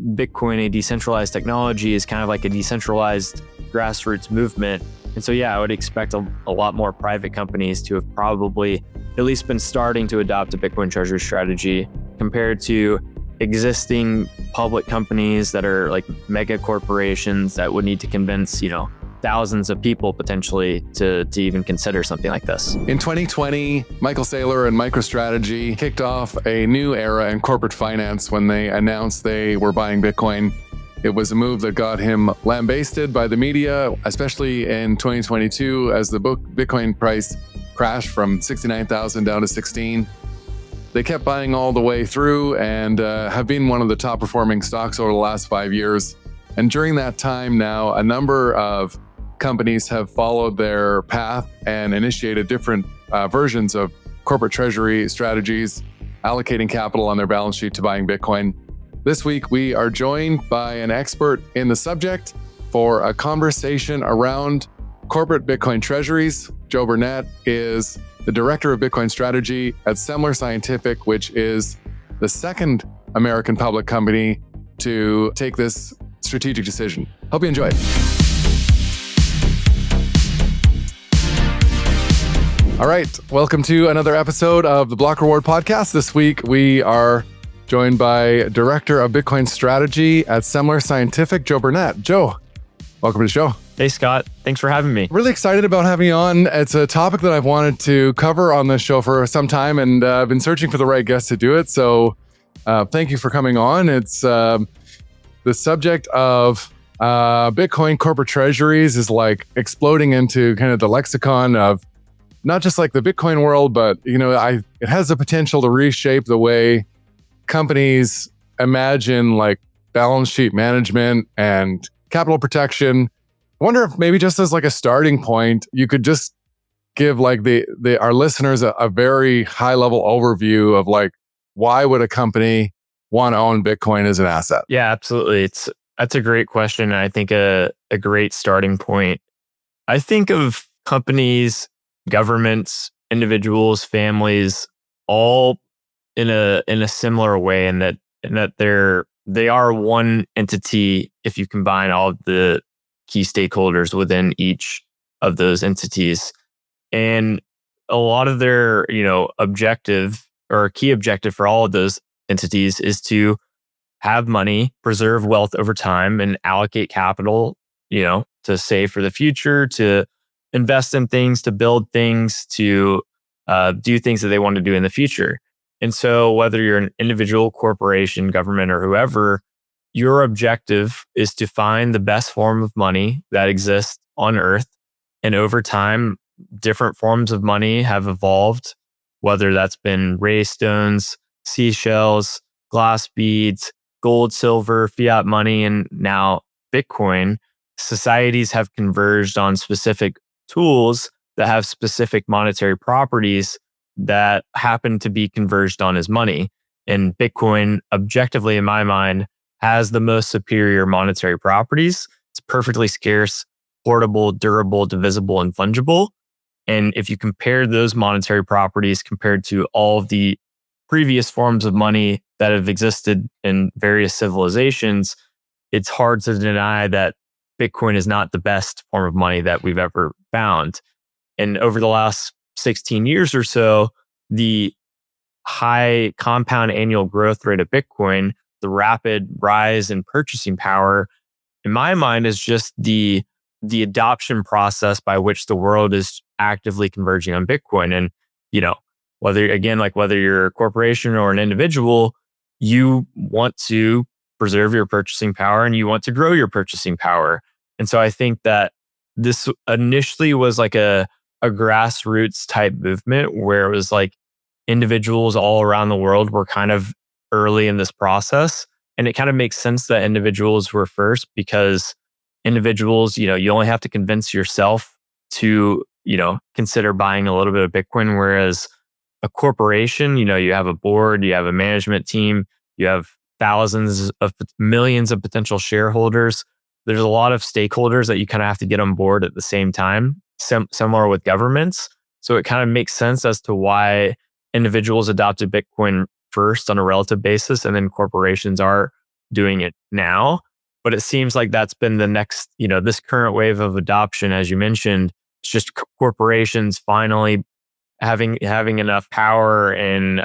Bitcoin a decentralized technology is kind of like a decentralized grassroots movement. And so, yeah, I would expect a lot more private companies to have probably at least been starting to adopt a Bitcoin treasury strategy compared to existing public companies that are like mega corporations that would need to convince, thousands of people potentially to even consider something like this. In 2020, Michael Saylor and MicroStrategy kicked off a new era in corporate finance when they announced they were buying Bitcoin. It was a move that got him lambasted by the media, especially in 2022 as the Bitcoin price crashed from 69,000 down to 16. They kept buying all the way through and have been one of the top performing stocks over the last 5 years. And during that time now, a number of companies have followed their path and initiated different versions of corporate treasury strategies, allocating capital on their balance sheet to buying Bitcoin. This week, we are joined by an expert in the subject for a conversation around corporate Bitcoin treasuries. Joe Burnett is the director of Bitcoin strategy at Semler Scientific, which is the second American public company to take this strategic decision. Hope you enjoy it. All right, welcome to another episode of the Block Reward Podcast. This week, we are joined by Director of Bitcoin Strategy at Semler Scientific, Joe Burnett. Joe, welcome to the show. Hey, Scott. Thanks for having me. Really excited about having you on. It's a topic that I've wanted to cover on this show for some time, and I've been searching for the right guest to do it. So thank you for coming on. It's the subject of Bitcoin corporate treasuries is like exploding into kind of the lexicon of not just like the Bitcoin world, but it has the potential to reshape the way companies imagine like balance sheet management and capital protection. I wonder if maybe just as like a starting point, you could just give like our listeners a very high level overview of like, why would a company want to own Bitcoin as an asset? Yeah, absolutely. That's a great question. And I think a great starting point. I think of companies, governments, individuals, families, all in a similar way, in that they are one entity if you combine all of the key stakeholders within each of those entities. And a lot of their, objective or key objective for all of those entities is to have money, preserve wealth over time, and allocate capital, to save for the future, to invest in things, to build things, to do things that they want to do in the future. And so whether you're an individual, corporation, government, or whoever, your objective is to find the best form of money that exists on Earth. And over time, different forms of money have evolved, whether that's been ray stones, seashells, glass beads, gold, silver, fiat money, and now Bitcoin. Societies have converged on specific tools that have specific monetary properties that happen to be converged on as money. And Bitcoin, objectively, in my mind, has the most superior monetary properties. It's perfectly scarce, portable, durable, divisible, and fungible. And if you compare those monetary properties compared to all of the previous forms of money that have existed in various civilizations, it's hard to deny that Bitcoin is not the best form of money that we've ever found. And over the last 16 years or so, the high compound annual growth rate of Bitcoin, the rapid rise in purchasing power, in my mind, is just the adoption process by which the world is actively converging on Bitcoin. And, whether you're a corporation or an individual, you want to preserve your purchasing power and you want to grow your purchasing power. And so I think that this initially was like a grassroots type movement where it was like individuals all around the world were kind of early in this process. And it kind of makes sense that individuals were first, because individuals, you only have to convince yourself to, consider buying a little bit of Bitcoin. Whereas a corporation, you have a board, you have a management team, you have millions of potential shareholders. There's a lot of stakeholders that you kind of have to get on board at the same time, similar with governments. So it kind of makes sense as to why individuals adopted Bitcoin first on a relative basis, and then corporations are doing it now. But it seems like that's been the next, this current wave of adoption, as you mentioned. It's just corporations finally having enough power and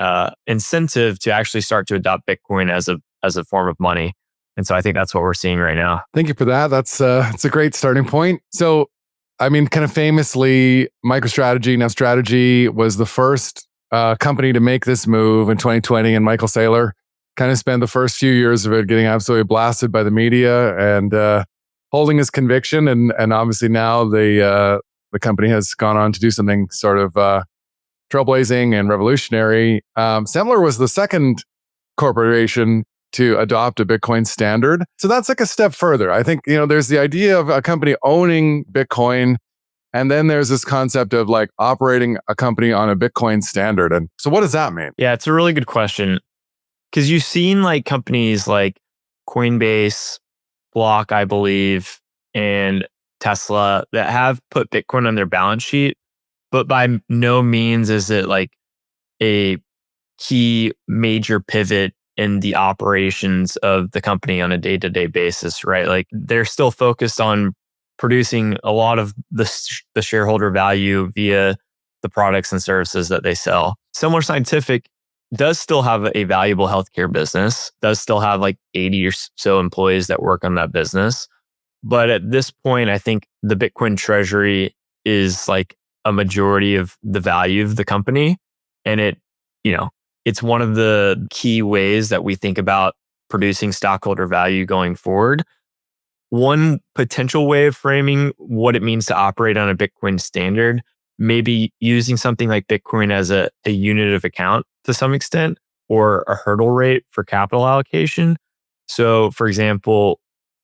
incentive to actually start to adopt Bitcoin as a form of money. And so I think that's what we're seeing right now. Thank you for that. That's a great starting point. So, I mean, kind of famously, MicroStrategy, now Strategy, was the first company to make this move in 2020, and Michael Saylor kind of spent the first few years of it getting absolutely blasted by the media and holding his conviction. And obviously now the company has gone on to do something sort of trailblazing and revolutionary. Semler was the second corporation to adopt a Bitcoin standard. So that's like a step further. I think, there's the idea of a company owning Bitcoin, and then there's this concept of like operating a company on a Bitcoin standard. And so what does that mean? Yeah, it's a really good question. Because you've seen like companies like Coinbase, Block, I believe, and Tesla that have put Bitcoin on their balance sheet, but by no means is it like a key major pivot in the operations of the company on a day-to-day basis, right? Like they're still focused on producing a lot of the shareholder value via the products and services that they sell. Semler Scientific does still have a valuable healthcare business, does still have like 80 or so employees that work on that business. But at this point, I think the Bitcoin Treasury is like a majority of the value of the company. And it's one of the key ways that we think about producing stockholder value going forward. One potential way of framing what it means to operate on a Bitcoin standard, maybe using something like Bitcoin as a unit of account to some extent, or a hurdle rate for capital allocation. So, for example,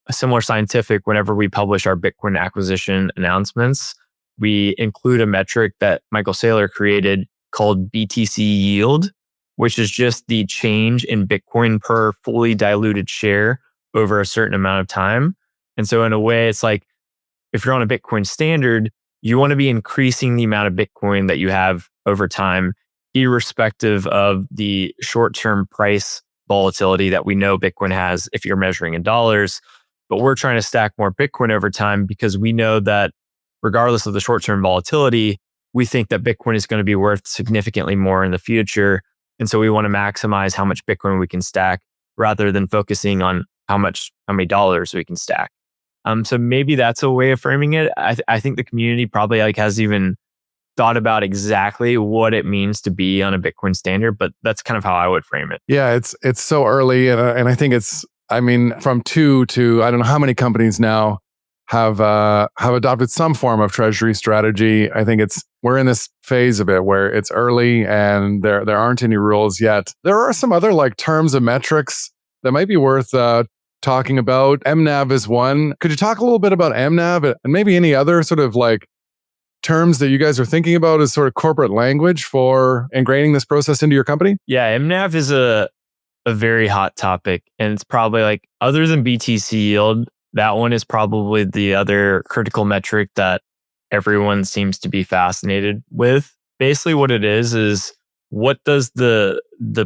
a Semler Scientific, whenever we publish our Bitcoin acquisition announcements, we include a metric that Michael Saylor created called BTC yield, which is just the change in Bitcoin per fully diluted share over a certain amount of time. And so in a way, it's like if you're on a Bitcoin standard, you want to be increasing the amount of Bitcoin that you have over time, irrespective of the short-term price volatility that we know Bitcoin has if you're measuring in dollars. But we're trying to stack more Bitcoin over time because we know that regardless of the short-term volatility, we think that Bitcoin is going to be worth significantly more in the future. And so we want to maximize how much Bitcoin we can stack rather than focusing on how many dollars we can stack. So maybe that's a way of framing it. I think the community probably like has even thought about exactly what it means to be on a Bitcoin standard, but that's kind of how I would frame it. Yeah, it's so early, and I think from 2 to I don't know how many companies now have adopted some form of treasury strategy. I think we're in this phase of it where it's early and there aren't any rules yet. There are some other like terms and metrics that might be worth talking about. MNAV is one. Could you talk a little bit about MNAV and maybe any other sort of like terms that you guys are thinking about as sort of corporate language for ingraining this process into your company? Yeah, MNAV is a very hot topic, and it's probably like other than BTC yield, that one is probably the other critical metric that everyone seems to be fascinated with. Basically, what it is what does the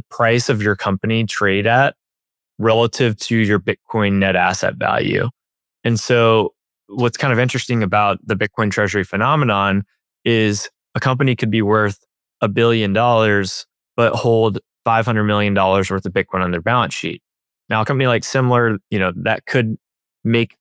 price of your company trade at relative to your Bitcoin net asset value? And so what's kind of interesting about the Bitcoin treasury phenomenon is a company could be worth $1 billion, but hold $500 million worth of Bitcoin on their balance sheet. Now, a company like Semler, that could make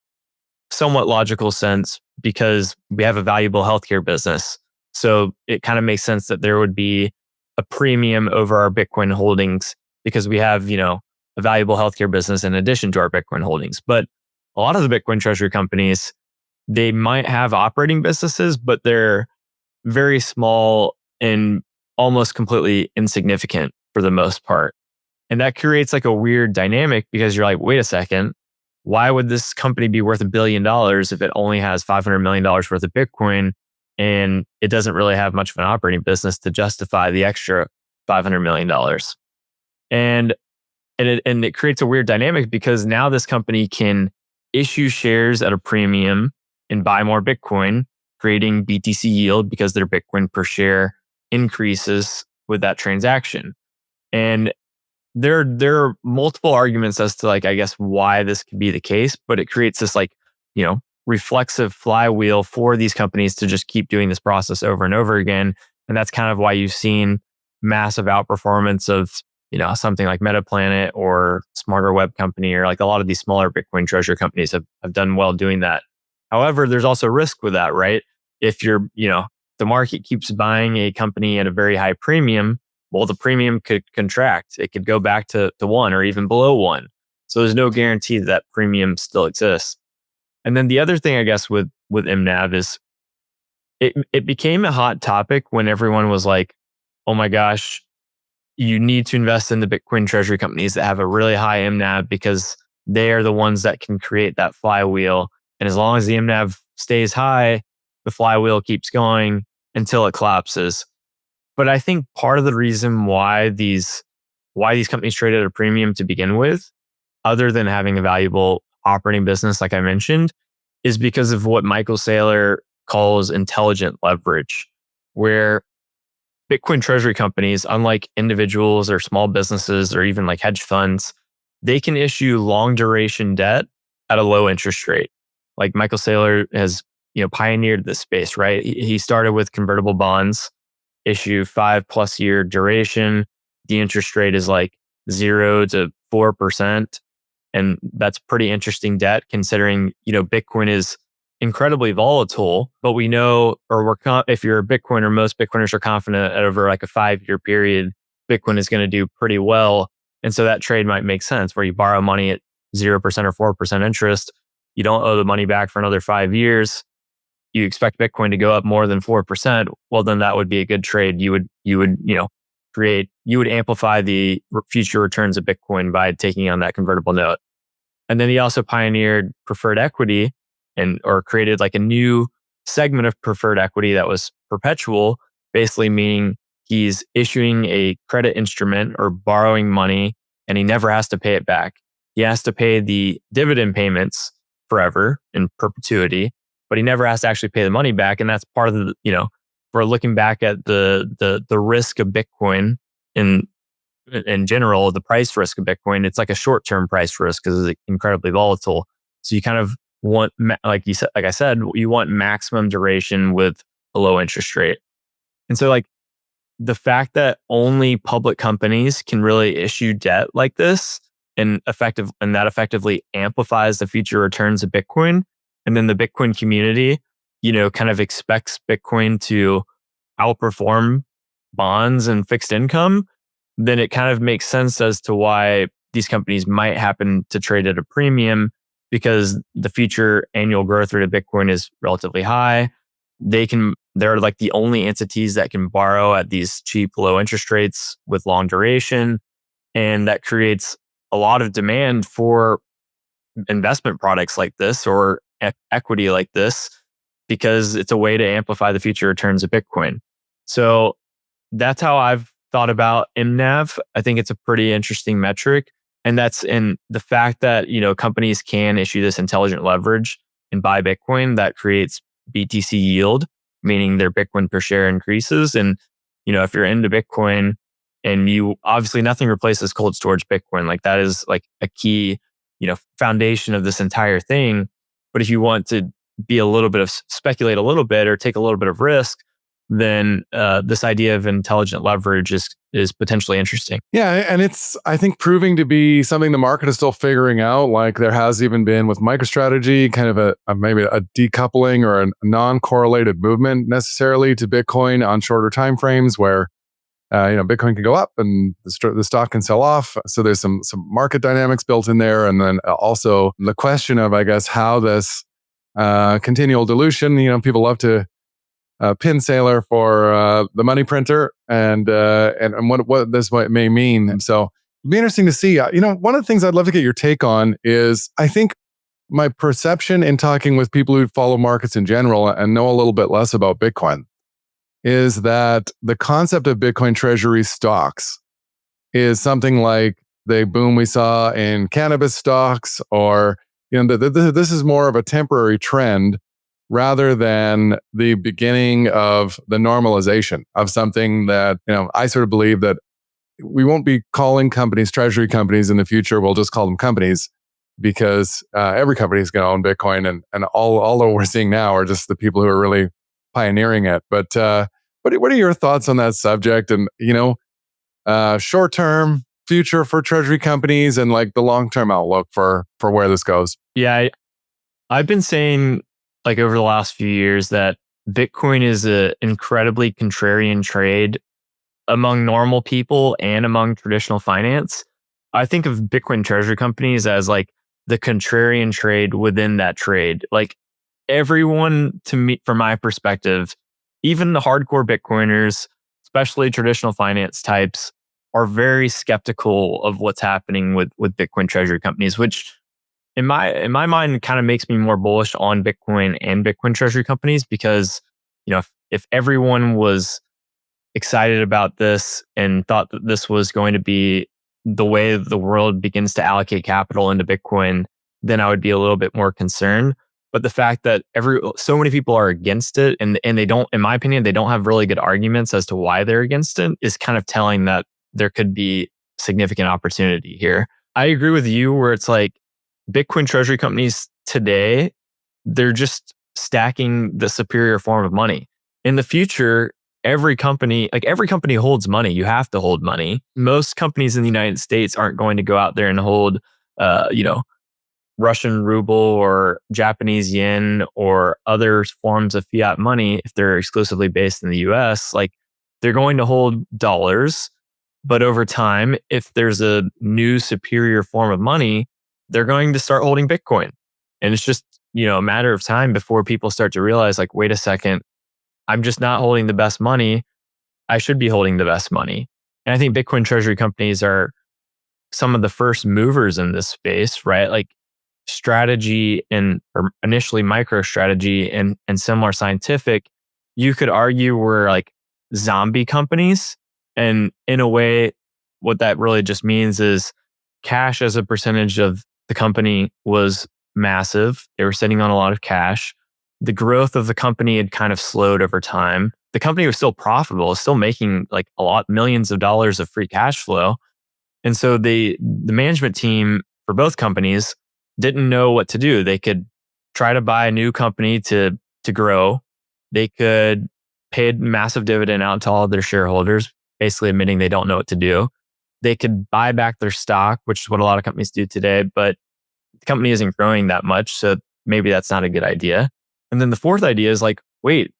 somewhat logical sense because we have a valuable healthcare business. So it kind of makes sense that there would be a premium over our Bitcoin holdings because we have, a valuable healthcare business in addition to our Bitcoin holdings. But a lot of the Bitcoin treasury companies, they might have operating businesses, but they're very small and almost completely insignificant for the most part. And that creates like a weird dynamic because you're like, wait a second, why would this company be worth $1 billion if it only has $500 million worth of Bitcoin and it doesn't really have much of an operating business to justify the extra $500 million? And it creates a weird dynamic because now this company can issue shares at a premium and buy more Bitcoin, creating BTC yield because their Bitcoin per share increases with that transaction. And there are multiple arguments as to like, I guess, why this could be the case, but it creates this like, you know, reflexive flywheel for these companies to just keep doing this process over and over again. And that's kind of why you've seen massive outperformance of, you know, something like Metaplanet or Smarter Web Company, or like a lot of these smaller Bitcoin treasury companies have done well doing that. However, there's also risk with that, right? If you're, you know, the market keeps buying a company at a very high premium, well, the premium could contract. It could go back to one or even below one. So there's no guarantee that premium still exists. And then the other thing, I guess, with MNAV is it became a hot topic when everyone was like, "Oh my gosh, you need to invest in the Bitcoin treasury companies that have a really high MNAV because they are the ones that can create that flywheel. And as long as the MNAV stays high, the flywheel keeps going until it collapses." But I think part of the reason why these companies trade at a premium to begin with, other than having a valuable operating business, like I mentioned, is because of what Michael Saylor calls intelligent leverage, where Bitcoin treasury companies, unlike individuals or small businesses or even like hedge funds, they can issue long duration debt at a low interest rate. Like Michael Saylor has, you know, pioneered this space, right? He started with convertible bonds, issue 5+ year duration. The interest rate is like 0 to 4%. And that's pretty interesting debt considering, you know, Bitcoin is incredibly volatile, but we know, or if you're a Bitcoiner, most Bitcoiners are confident that over like a 5-year period, Bitcoin is going to do pretty well. And so that trade might make sense where you borrow money at 0% or 4% interest. You don't owe the money back for another 5 years. You expect Bitcoin to go up more than 4%. Well, then that would be a good trade. You would, you know, you would amplify the future returns of Bitcoin by taking on that convertible note. And then he also pioneered preferred equity or created like a new segment of preferred equity that was perpetual, basically meaning he's issuing a credit instrument or borrowing money and he never has to pay it back. He has to pay the dividend payments forever in perpetuity, but he never has to actually pay the money back. And that's part of the, you know, we're looking back at the risk of Bitcoin in general, the price risk of Bitcoin. It's like a short-term price risk because it's incredibly volatile. So you kind of want, like you said, like I said, you want maximum duration with a low interest rate. And so like the fact that only public companies can really issue debt like this and that effectively amplifies the future returns of Bitcoin. And then the Bitcoin community, you know, kind of expects Bitcoin to outperform bonds and fixed income, then it kind of makes sense as to why these companies might happen to trade at a premium because the future annual growth rate of Bitcoin is relatively high. They're like the only entities that can borrow at these cheap, low interest rates with long duration. And that creates a lot of demand for investment products like this or equity like this because it's a way to amplify the future returns of Bitcoin. So that's how I've thought about MNAV. I think it's a pretty interesting metric. And that's in the fact that, you know, companies can issue this intelligent leverage and buy Bitcoin that creates BTC yield, meaning their Bitcoin per share increases. And, you know, if you're into Bitcoin and you obviously nothing replaces cold storage Bitcoin, like that is like a key, you know, foundation of this entire thing. But if you want to be a little bit of speculate a little bit or take a little bit of risk, then this idea of intelligent leverage is potentially interesting. Yeah, and it's, I think, proving to be something the market is still figuring out. Like there has even been with MicroStrategy, kind of maybe a decoupling or a non-correlated movement necessarily to Bitcoin on shorter time frames where you know, Bitcoin can go up and the stock can sell off. So there's some market dynamics built in there, and then also the question of, I guess, how this continual dilution. You know, people love to pin Saylor for the money printer and what this may mean. And so it'll be interesting to see. You know, one of the things I'd love to get your take on is I think my perception in talking with people who follow markets in general and know a little bit less about Bitcoin is that the concept of Bitcoin treasury stocks is something like the boom we saw in cannabis stocks, or, you know, this is more of a temporary trend rather than the beginning of the normalization of something that, you know, I sort of believe that we won't be calling companies treasury companies in the future. We'll just call them companies because every company is going to own Bitcoin, and all that we're seeing now are just the people who are really pioneering it. But what are your thoughts on that subject? And short term future for treasury companies and like the long term outlook for where this goes. Yeah, I've been saying like over the last few years that Bitcoin is an incredibly contrarian trade among normal people and among traditional finance. I think of Bitcoin treasury companies as like the contrarian trade within that trade. Like everyone, to me, from my perspective, even the hardcore Bitcoiners, especially traditional finance types, are very skeptical of what's happening with Bitcoin treasury companies, which in my mind kind of makes me more bullish on Bitcoin and Bitcoin treasury companies because if everyone was excited about this and thought that this was going to be the way the world begins to allocate capital into Bitcoin, then I would be a little bit more concerned. But the fact that so many people are against it and they don't, in my opinion, they don't have really good arguments as to why they're against it is kind of telling that there could be significant opportunity here. I agree with you where it's like Bitcoin treasury companies today, they're just stacking the superior form of money. In the future, every company holds money. You have to hold money. Most companies in the United States aren't going to go out there and hold, Russian ruble or Japanese yen or other forms of fiat money if they're exclusively based in the US. Like they're going to hold dollars, but over time, if there's a new superior form of money, they're going to start holding Bitcoin. And it's just, a matter of time before people start to realize like, wait a second, I'm just not holding the best money. I should be holding the best money. And I think Bitcoin treasury companies are some of the first movers in this space, right? Like Strategy or initially MicroStrategy and Semler Scientific, you could argue were like zombie companies. And in a way, what that really just means is cash as a percentage of the company was massive. They were sitting on a lot of cash. The growth of the company had kind of slowed over time. The company was still profitable, still making like millions of dollars of free cash flow. And so the management team for both companies didn't know what to do. They could try to buy a new company to grow. They could pay a massive dividend out to all of their shareholders, basically admitting they don't know what to do. They could buy back their stock, which is what a lot of companies do today, but the company isn't growing that much, so maybe that's not a good idea. And then the fourth idea is like, wait,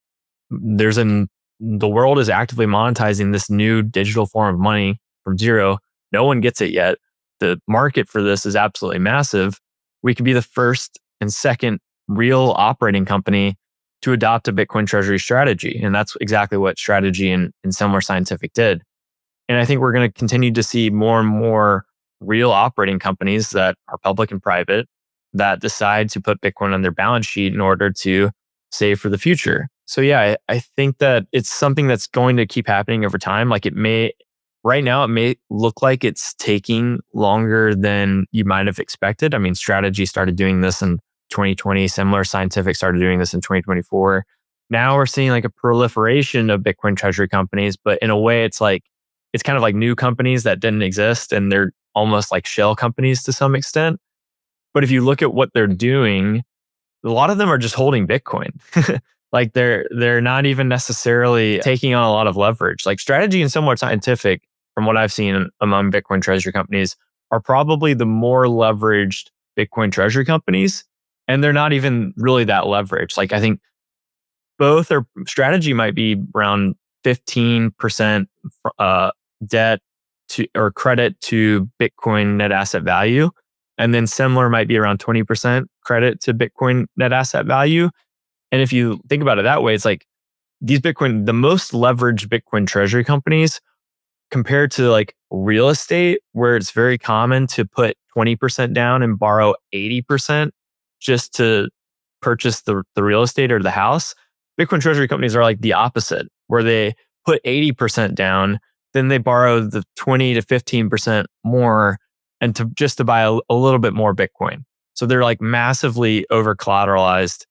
the world is actively monetizing this new digital form of money from zero. No one gets it yet. The market for this is absolutely massive. We could be the first and second real operating company to adopt a Bitcoin treasury strategy. And that's exactly what Strategy and Semler Scientific did. And I think we're going to continue to see more and more real operating companies that are public and private that decide to put Bitcoin on their balance sheet in order to save for the future. So yeah, I think that it's something that's going to keep happening over time. Like right now, it may look like it's taking longer than you might have expected. I mean, Strategy started doing this in 2020. Semler Scientific started doing this in 2024. Now we're seeing like a proliferation of Bitcoin treasury companies, but in a way, it's kind of like new companies that didn't exist and they're almost like shell companies to some extent. But if you look at what they're doing, a lot of them are just holding Bitcoin. Like they're not even necessarily taking on a lot of leverage. Like Strategy and Semler Scientific, from what I've seen among Bitcoin treasury companies, are probably the more leveraged Bitcoin treasury companies. And they're not even really that leveraged. Like I think both are Strategy might be around 15% debt to or credit to Bitcoin net asset value. And then Semler might be around 20% credit to Bitcoin net asset value. And if you think about it that way, it's like the most leveraged Bitcoin treasury companies compared to like real estate, where it's very common to put 20% down and borrow 80% just to purchase the real estate or the house. Bitcoin treasury companies are like the opposite, where they put 80% down, then they borrow the 20 to 15% more and to buy a little bit more Bitcoin. So they're like massively over collateralized.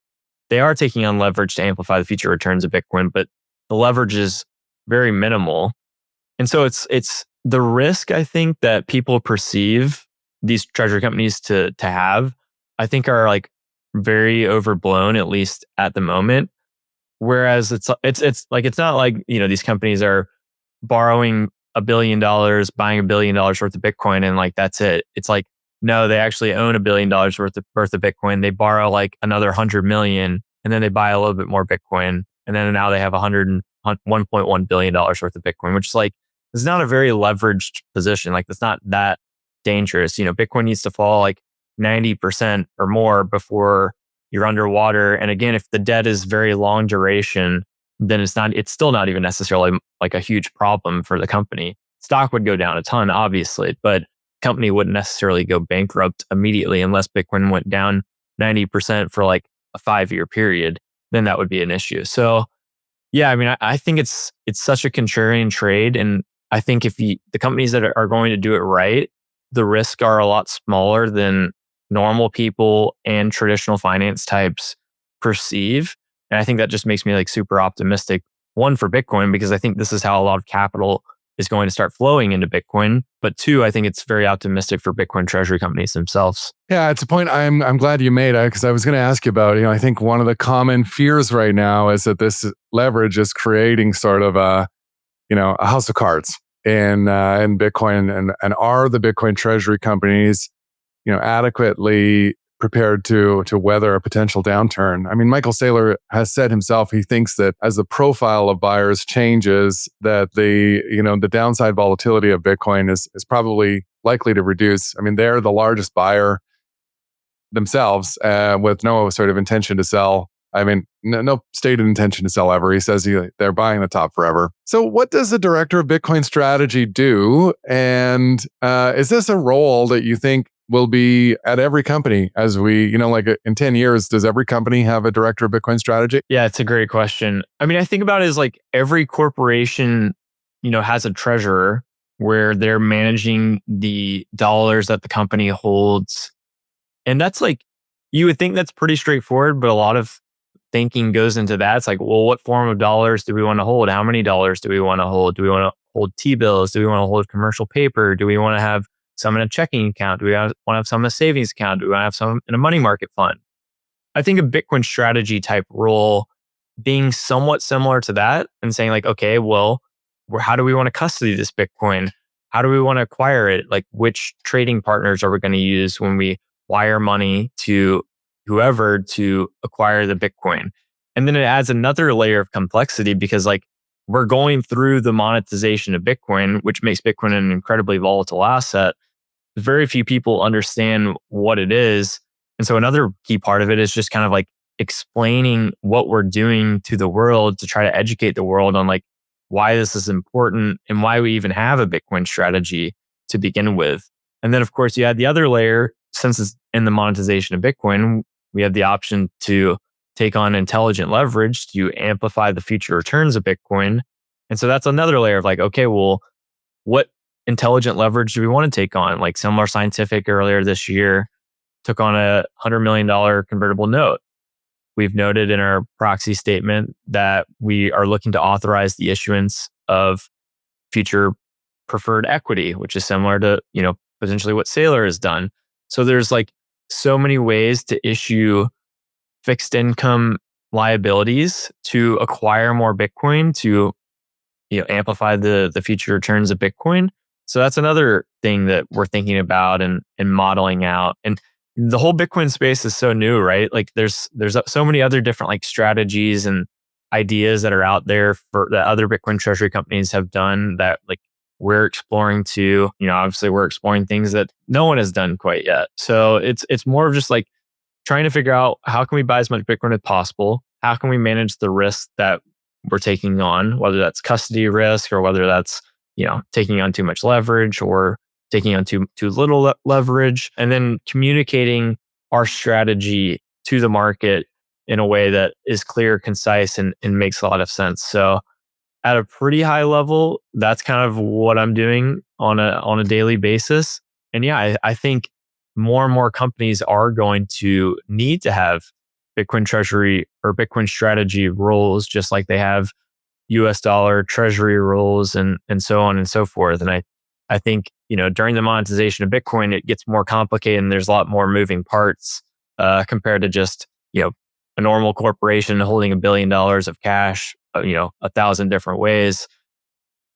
They are taking on leverage to amplify the future returns of Bitcoin, but the leverage is very minimal. And so it's the risk I think that people perceive these treasury companies to have, I think are like very overblown, at least at the moment. Whereas it's like it's not like, these companies are borrowing $1 billion, buying $1 billion worth of Bitcoin, and like that's it. It's like no, they actually own $1 billion worth of Bitcoin. They borrow like another 100 million, and then they buy a little bit more Bitcoin, and then now they have 1.1 billion dollars worth of Bitcoin, which is like it's not a very leveraged position. Like it's not that dangerous. Bitcoin needs to fall like 90% or more before you're underwater. And again, if the debt is very long duration, then it's still not even necessarily like a huge problem for the company. Stock would go down a ton, obviously, but company wouldn't necessarily go bankrupt immediately unless Bitcoin went down 90% for like a 5-year period. Then that would be an issue. So yeah, I mean, I think it's such a contrarian trade, and I think if the companies that are going to do it right, the risks are a lot smaller than normal people and traditional finance types perceive. And I think that just makes me like super optimistic. One, for Bitcoin, because I think this is how a lot of capital is going to start flowing into Bitcoin. But two, I think it's very optimistic for Bitcoin treasury companies themselves. Yeah, it's a point I'm glad you made, because I was going to ask you about. I think one of the common fears right now is that this leverage is creating sort of a house of cards in Bitcoin, and are the Bitcoin treasury companies adequately prepared to weather a potential downturn? I mean, Michael Saylor has said himself he thinks that as the profile of buyers changes, that the downside volatility of Bitcoin is probably likely to reduce. I mean, they're the largest buyer themselves, with no sort of intention to sell. I mean, no stated intention to sell ever. He says they're buying the top forever. So what does the director of Bitcoin strategy do? And is this a role that you think will be at every company as we, like in 10 years, does every company have a director of Bitcoin strategy? Yeah, it's a great question. I mean, I think about it as like every corporation, has a treasurer where they're managing the dollars that the company holds. And that's like, you would think that's pretty straightforward, but a lot of thinking goes into that. It's like, well, what form of dollars do we want to hold? How many dollars do we want to hold? Do we want to hold T-bills? Do we want to hold commercial paper? Do we want to have some in a checking account? Do we want to have some in a savings account? Do we want to have some in a money market fund? I think a Bitcoin strategy type role being somewhat similar to that and saying like, okay, well, how do we want to custody this Bitcoin? How do we want to acquire it? Like which trading partners are we going to use when we wire money to whoever to acquire the Bitcoin? And then it adds another layer of complexity because like we're going through the monetization of Bitcoin, which makes Bitcoin an incredibly volatile asset. Very few people understand what it is. And so another key part of it is just kind of like explaining what we're doing to the world to try to educate the world on like why this is important and why we even have a Bitcoin strategy to begin with. And then of course you add the other layer, since it's in the monetization of Bitcoin, we have the option to take on intelligent leverage to amplify the future returns of Bitcoin. And so that's another layer of like, okay, well, what intelligent leverage do we want to take on? Like Semler Scientific earlier this year took on a $100 million convertible note. We've noted in our proxy statement that we are looking to authorize the issuance of future preferred equity, which is similar to, potentially what Saylor has done. So there's like so many ways to issue fixed income liabilities to acquire more Bitcoin to amplify the future returns of Bitcoin. So that's another thing that we're thinking about and modeling out. And the whole Bitcoin space is so new, right? Like there's so many other different like strategies and ideas that are out there for that other Bitcoin treasury companies have done that like we're exploring too. Obviously we're exploring things that no one has done quite yet. So it's more of just like trying to figure out how can we buy as much Bitcoin as possible? How can we manage the risk that we're taking on, whether that's custody risk or whether that's, taking on too much leverage or taking on too little leverage, and then communicating our strategy to the market in a way that is clear, concise, and makes a lot of sense. So at a pretty high level, that's kind of what I'm doing on a daily basis. And yeah, I think more and more companies are going to need to have Bitcoin treasury or Bitcoin strategy roles, just like they have US dollar treasury rules and so on and so forth. And I think, during the monetization of Bitcoin, it gets more complicated and there's a lot more moving parts compared to just, a normal corporation holding $1 billion of cash, 1,000 different ways.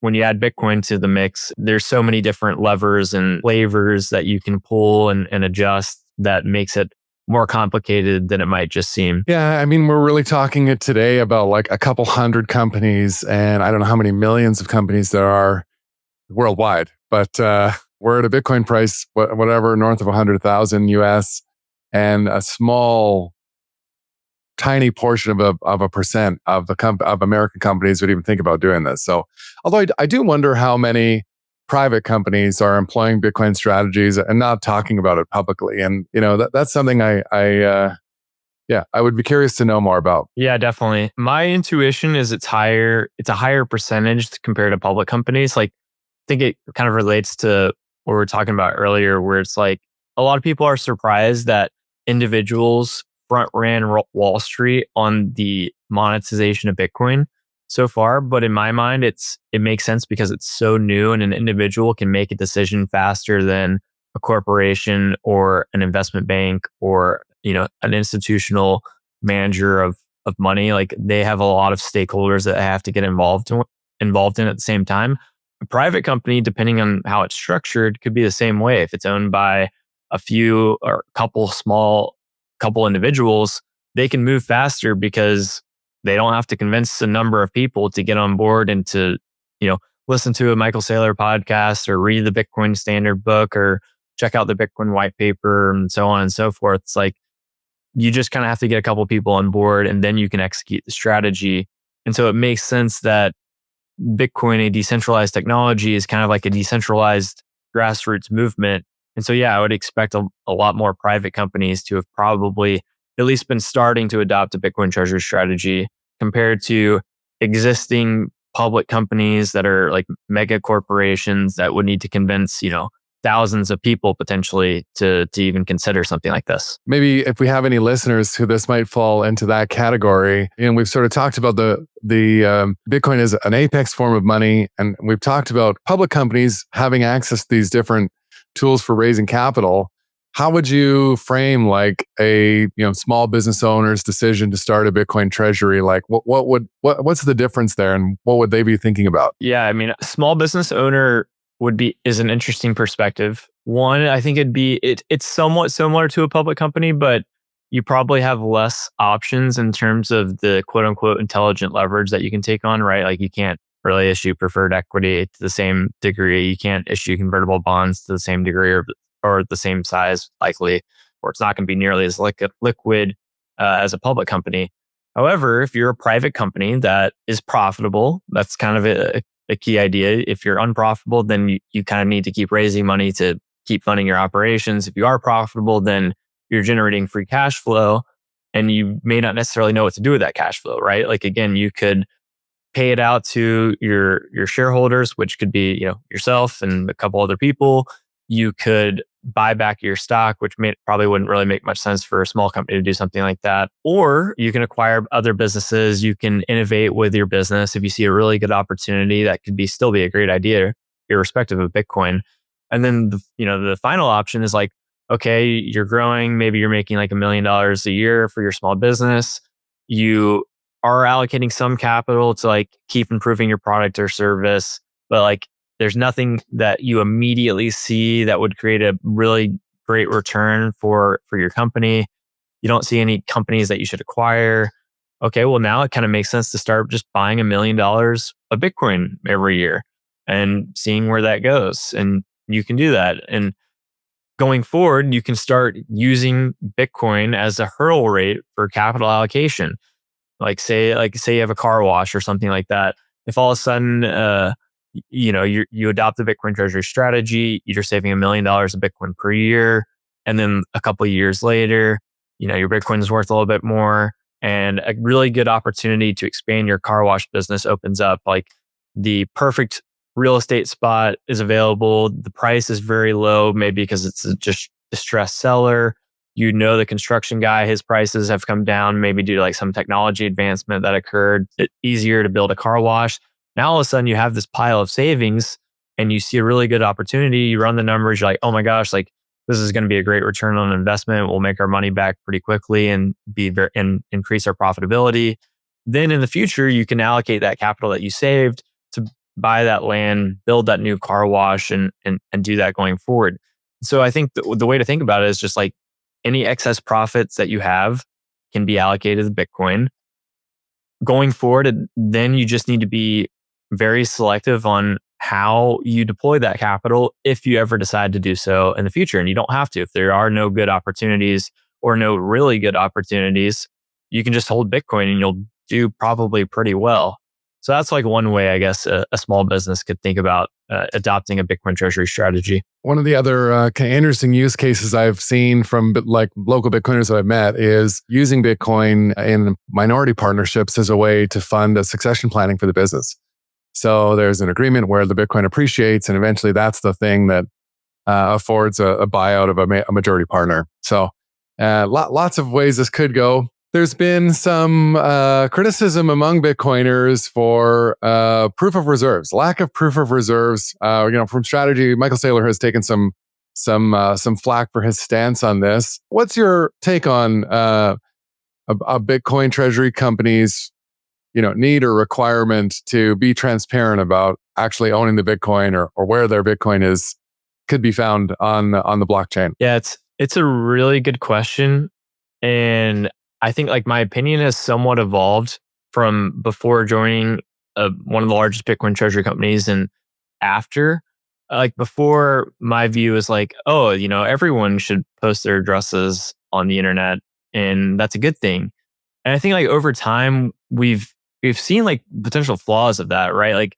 When you add Bitcoin to the mix, there's so many different levers and flavors that you can pull and adjust that makes it more complicated than it might just seem. Yeah, I mean, we're really talking it today about like a couple hundred companies, and I don't know how many millions of companies there are worldwide, but we're at a Bitcoin price, whatever, north of 100,000 US, and a small, tiny portion of a percent of of American companies would even think about doing this. So, although I do wonder how many private companies are employing Bitcoin strategies and not talking about it publicly, and that's something I would be curious to know more about. Yeah, definitely. My intuition is it's higher. It's a higher percentage compared to public companies. Like, I think it kind of relates to what we were talking about earlier, where it's like a lot of people are surprised that individuals front ran Wall Street on the monetization of Bitcoin so far. But in my mind, it makes sense because it's so new and an individual can make a decision faster than a corporation or an investment bank or an institutional manager of money. Like, they have a lot of stakeholders that have to get involved in at the same time. A private company, depending on how it's structured, could be the same way. If it's owned by a few or couple individuals, they can move faster because they don't have to convince a number of people to get on board and to, listen to a Michael Saylor podcast or read the Bitcoin Standard book or check out the Bitcoin white paper and so on and so forth. It's like, you just kind of have to get a couple people on board and then you can execute the strategy. And so it makes sense that Bitcoin, a decentralized technology, is kind of like a decentralized grassroots movement. And so, yeah, I would expect a lot more private companies to have probably at least been starting to adopt a Bitcoin treasury strategy compared to existing public companies that are like mega corporations that would need to convince, thousands of people potentially to even consider something like this. Maybe if we have any listeners who this might fall into that category, we've sort of talked about the Bitcoin as an apex form of money, and we've talked about public companies having access to these different tools for raising capital. How would you frame like a small business owner's decision to start a Bitcoin treasury? Like, what's the difference there, and what would they be thinking about? Yeah, I mean, a small business owner is an interesting perspective. One, I think it's somewhat similar to a public company, but you probably have less options in terms of the quote unquote intelligent leverage that you can take on, right? Like, you can't really issue preferred equity to the same degree. You can't issue convertible bonds to the same degree or the same size, likely, or it's not going to be nearly as liquid as a public company. However, if you're a private company that is profitable, that's kind of a key idea. If you're unprofitable, then you kind of need to keep raising money to keep funding your operations. If you are profitable, then you're generating free cash flow and you may not necessarily know what to do with that cash flow, right? Like, again, you could pay it out to your shareholders, which could be, yourself and a couple other people. You could buy back your stock, which probably wouldn't really make much sense for a small company to do something like that. Or you can acquire other businesses. You can innovate with your business. If you see a really good opportunity, that could still be a great idea, irrespective of Bitcoin. And then, the final option is like, okay, you're growing. Maybe you're making like $1 million a year for your small business. You are allocating some capital to like keep improving your product or service, but like, there's nothing that you immediately see that would create a really great return for your company. You don't see any companies that you should acquire. Okay, well, now it kind of makes sense to start just buying $1 million of Bitcoin every year and seeing where that goes. And you can do that. And going forward, you can start using Bitcoin as a hurdle rate for capital allocation. Like say you have a car wash or something like that. If all of a sudden, you adopt the Bitcoin treasury strategy, you're saving $1 million of Bitcoin per year. And then a couple of years later, your Bitcoin is worth a little bit more, and a really good opportunity to expand your car wash business opens up. Like, the perfect real estate spot is available. The price is very low, maybe because it's a just distressed seller. The construction guy, his prices have come down, maybe due to like some technology advancement that occurred. It's easier to build a car wash. Now all of a sudden you have this pile of savings and you see a really good opportunity, you run the numbers, you're like, oh my gosh, like this is going to be a great return on investment. We'll make our money back pretty quickly and and increase our profitability. Then in the future, you can allocate that capital that you saved to buy that land, build that new car wash, and do that going forward. So I think the way to think about it is just like any excess profits that you have can be allocated to Bitcoin. Going forward, then you just need to be very selective on how you deploy that capital if you ever decide to do so in the future. And you don't have to. If there are no good opportunities or no really good opportunities, you can just hold Bitcoin and you'll do probably pretty well. So that's like one way, I guess, a small business could think about adopting a Bitcoin treasury strategy. One of the other kind of interesting use cases I've seen from like local Bitcoiners that I've met is using Bitcoin in minority partnerships as a way to fund a succession planning for the business. So there's an agreement where the Bitcoin appreciates, and eventually that's the thing that affords a buyout of a majority partner. So lots of ways this could go. There's been some criticism among Bitcoiners for proof of reserves, lack of proof of reserves. From strategy, Michael Saylor has taken some flack for his stance on this. What's your take on a Bitcoin treasury company's need or requirement to be transparent about actually owning the Bitcoin or where their Bitcoin could be found on the blockchain? Yeah, it's a really good question, and I think like my opinion has somewhat evolved from before joining one of the largest Bitcoin treasury companies and after. Like before, my view is like, oh, everyone should post their addresses on the internet, and that's a good thing. And I think like over time, we've seen like potential flaws of that, right? Like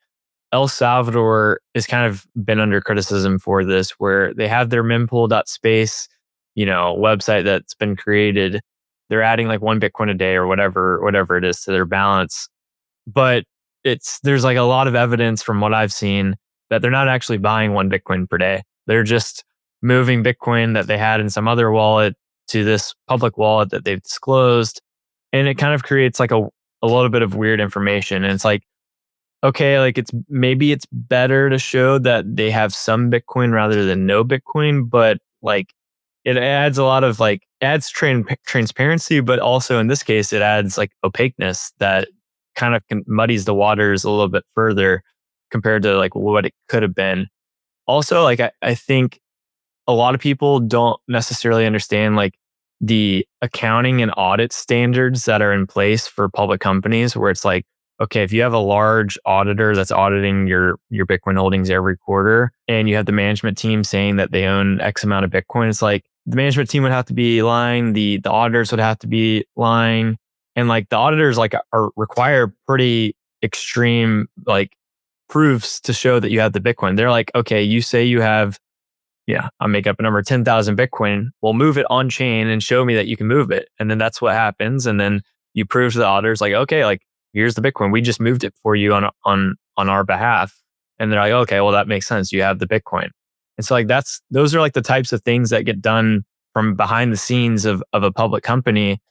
El Salvador has kind of been under criticism for this, where they have their mempool.space, website that's been created. They're adding like 1 Bitcoin a day or whatever it is to their balance. But there's like a lot of evidence from what I've seen that they're not actually buying 1 Bitcoin per day. They're just moving Bitcoin that they had in some other wallet to this public wallet that they've disclosed. And it kind of creates like a little bit of weird information. And it's like, okay, like it's better to show that they have some Bitcoin rather than no Bitcoin, but like it adds a lot of like transparency, but also in this case, it adds like opaqueness that kind of muddies the waters a little bit further compared to like what it could have been. Also, like I think a lot of people don't necessarily understand like the accounting and audit standards that are in place for public companies, where it's like, okay, if you have a large auditor that's auditing your Bitcoin holdings every quarter, and you have the management team saying that they own X amount of Bitcoin, it's like the management team would have to be lying, the auditors would have to be lying, and like the auditors like require pretty extreme like proofs to show that you have the Bitcoin. They're like, okay, you say you have, I'll make up a number, 10,000 Bitcoin. Well, move it on chain and show me that you can move it. And then that's what happens. And then you prove to the auditors like, okay, like here's the Bitcoin. We just moved it for you on our behalf. And they're like, okay, well, that makes sense. You have the Bitcoin. And so like those are like the types of things that get done from behind the scenes of a public company.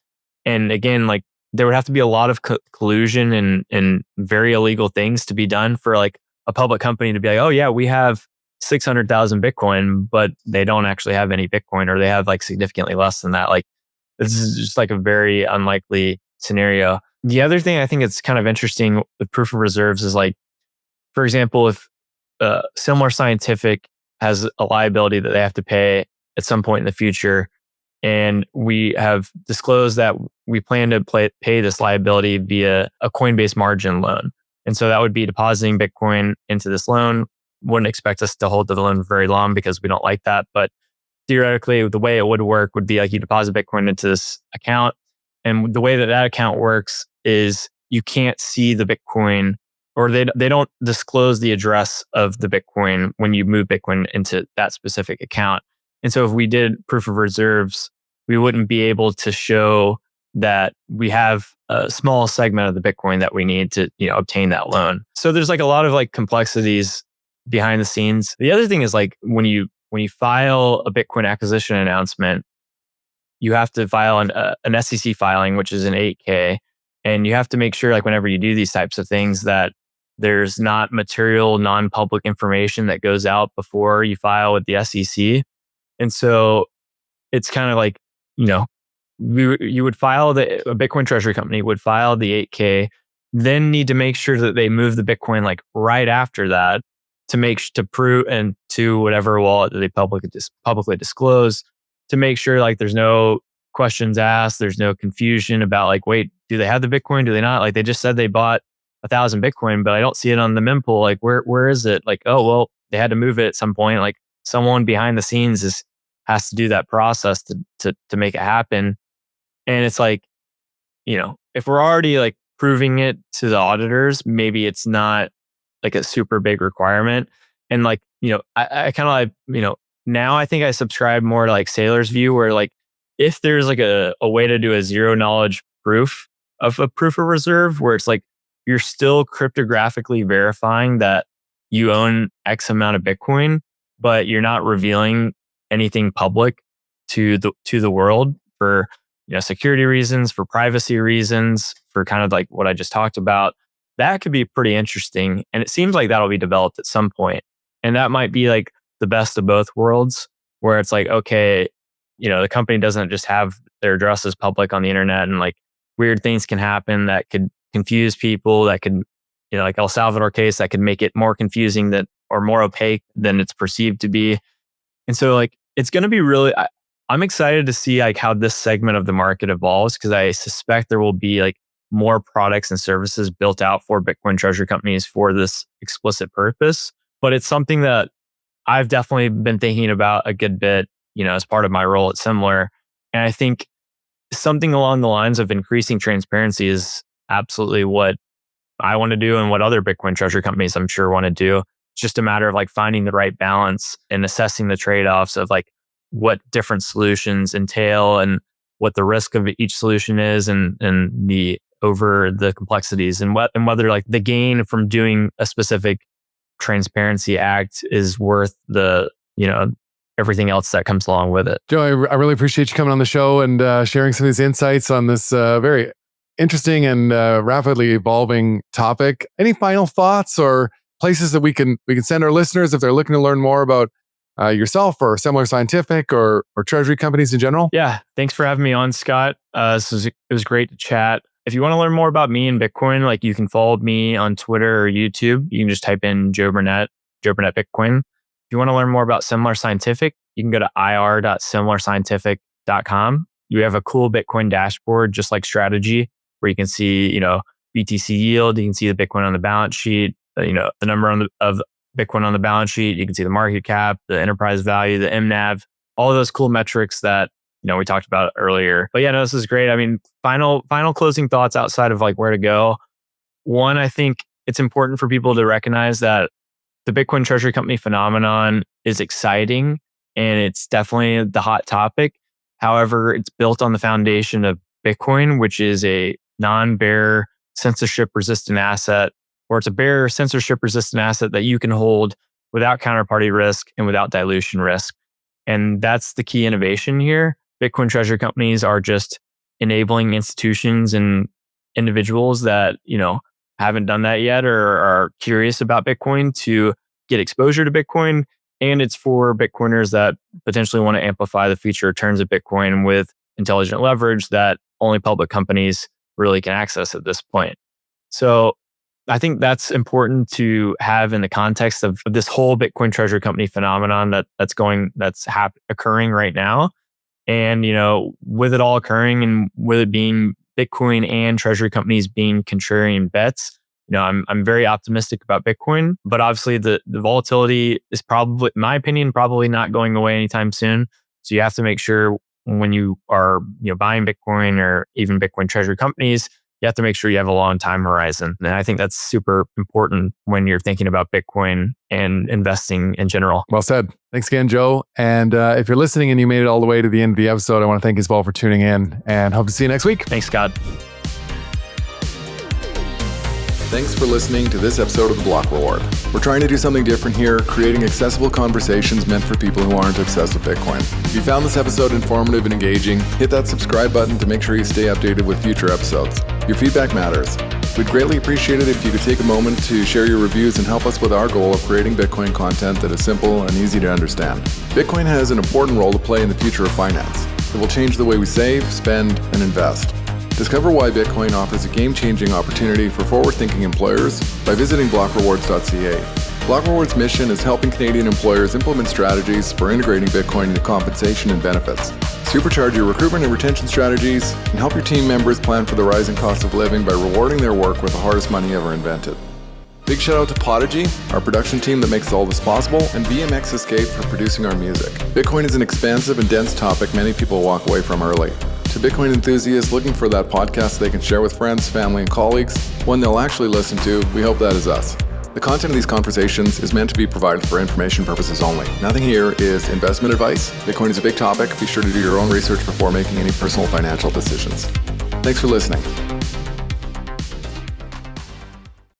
And again, like there would have to be a lot of collusion and very illegal things to be done for like a public company to be like, oh yeah, we have 600,000 Bitcoin, but they don't actually have any Bitcoin, or they have like significantly less than that. Like this is just like a very unlikely scenario. The other thing I think it's kind of interesting with proof of reserves is like, for example, if Semler Scientific has a liability that they have to pay at some point in the future, and we have disclosed that we plan to pay this liability via a Coinbase margin loan. And so that would be depositing Bitcoin into this loan. Wouldn't expect us to hold the loan very long because we don't like that. But theoretically, the way it would work would be like you deposit Bitcoin into this account. And the way that account works is you can't see the Bitcoin, or they don't disclose the address of the Bitcoin when you move Bitcoin into that specific account. And so if we did proof of reserves, we wouldn't be able to show that we have a small segment of the Bitcoin that we need to obtain that loan. So there's like a lot of like complexities behind the scenes. The other thing is like when you file a Bitcoin acquisition announcement, you have to file an SEC filing, which is an 8K. And you have to make sure like whenever you do these types of things that There's not material, non-public information that goes out before you file with the SEC. And so it's kind of like, you know, you would file a Bitcoin treasury company would file the 8K, then need to make sure that they move the Bitcoin like right after that to prove and to whatever wallet that they publicly disclose, to make sure like there's no questions asked, there's no confusion about like, wait, do they have the Bitcoin? Do they not? Like they just said they bought 1,000 Bitcoin, but I don't see it on the mempool. Like where is it? Like, oh well, they had to move it at some point. Like someone behind the scenes has to do that process to make it happen. And it's like, you know, if we're already like proving it to the auditors, maybe it's not like a super big requirement. And like, you know, I kind of like, you know, now I think I subscribe more to like Saylor's view, where like if there's like a way to do a zero knowledge proof of a proof of reserve, where it's like you're still cryptographically verifying that you own X amount of Bitcoin, but you're not revealing anything public to the world for, you know, security reasons, for privacy reasons, for kind of like what I just talked about. That could be pretty interesting. And it seems like that'll be developed at some point. And that might be like the best of both worlds, where it's like, okay, you know, the company doesn't just have their addresses public on the internet, and like weird things can happen that could confuse people, that could, you know, like El Salvador case, that could make it more confusing that or more opaque than it's perceived to be. And so like it's going to be really, I'm excited to see like how this segment of the market evolves, because I suspect there will be like more products and services built out for Bitcoin treasury companies for this explicit purpose. But it's something that I've definitely been thinking about a good bit, you know, as part of my role at Semler. And I think something along the lines of increasing transparency is absolutely what I want to do, and what other Bitcoin treasury companies I'm sure want to do. It's just a matter of like finding the right balance and assessing the trade-offs of like what different solutions entail and what the risk of each solution is, and the over the complexities, and whether like the gain from doing a specific transparency act is worth the, you know, everything else that comes along with it. Joe, I really appreciate you coming on the show and sharing some of these insights on this very interesting and rapidly evolving topic. Any final thoughts or places that we can send our listeners if they're looking to learn more about yourself or Semler Scientific or treasury companies in general? Yeah, thanks for having me on, Scott. It was great to chat. If you want to learn more about me and Bitcoin, like you can follow me on Twitter or YouTube. You can just type in Joe Burnett Bitcoin. If you want to learn more about Semler Scientific, you can go to ir.semlerscientific.com. You have a cool Bitcoin dashboard, just like Strategy, where you can see, you know, BTC yield. You can see the Bitcoin on the balance sheet, you know, the number of Bitcoin on the balance sheet. You can see the market cap, the enterprise value, the MNAV, all of those cool metrics that, you know, we talked about earlier. But yeah, no, this is great. I mean, final closing thoughts outside of like where to go. One, I think it's important for people to recognize that the Bitcoin treasury company phenomenon is exciting, and it's definitely the hot topic. However, it's built on the foundation of Bitcoin, which is a non-bearer censorship resistant asset, or it's a bearer censorship resistant asset that you can hold without counterparty risk and without dilution risk. And that's the key innovation here. Bitcoin treasury companies are just enabling institutions and individuals that, you know, haven't done that yet or are curious about Bitcoin to get exposure to Bitcoin. And it's for Bitcoiners that potentially want to amplify the future returns of Bitcoin with intelligent leverage that only public companies really can access at this point. So I think that's important to have in the context of this whole Bitcoin treasury company phenomenon that's occurring right now. And, you know, with it all occurring and with it being Bitcoin and treasury companies being contrarian bets, you know, I'm very optimistic about Bitcoin, but obviously the volatility is probably, in my opinion, probably not going away anytime soon. So you have to make sure when you are, you know, buying Bitcoin or even Bitcoin treasury companies, you have to make sure you have a long time horizon. And I think that's super important when you're thinking about Bitcoin and investing in general. Well said. Thanks again, Joe. And if you're listening and you made it all the way to the end of the episode, I want to thank you as well for tuning in, and hope to see you next week. Thanks, Scott. Thanks for listening to this episode of The Block Reward. We're trying to do something different here, creating accessible conversations meant for people who aren't obsessed with Bitcoin. If you found this episode informative and engaging, hit that subscribe button to make sure you stay updated with future episodes. Your feedback matters. We'd greatly appreciate it if you could take a moment to share your reviews and help us with our goal of creating Bitcoin content that is simple and easy to understand. Bitcoin has an important role to play in the future of finance. It will change the way we save, spend, and invest. Discover why Bitcoin offers a game-changing opportunity for forward-thinking employers by visiting blockrewards.ca. Block Rewards' mission is helping Canadian employers implement strategies for integrating Bitcoin into compensation and benefits, supercharge your recruitment and retention strategies, and help your team members plan for the rising cost of living by rewarding their work with the hardest money ever invented. Big shout out to Podigy, our production team that makes all this possible, and BMX Escape for producing our music. Bitcoin is an expansive and dense topic many people walk away from early. To Bitcoin enthusiasts looking for that podcast they can share with friends, family, and colleagues, one they'll actually listen to, we hope that is us. The content of these conversations is meant to be provided for information purposes only. Nothing here is investment advice. Bitcoin is a big topic. Be sure to do your own research before making any personal financial decisions. Thanks for listening.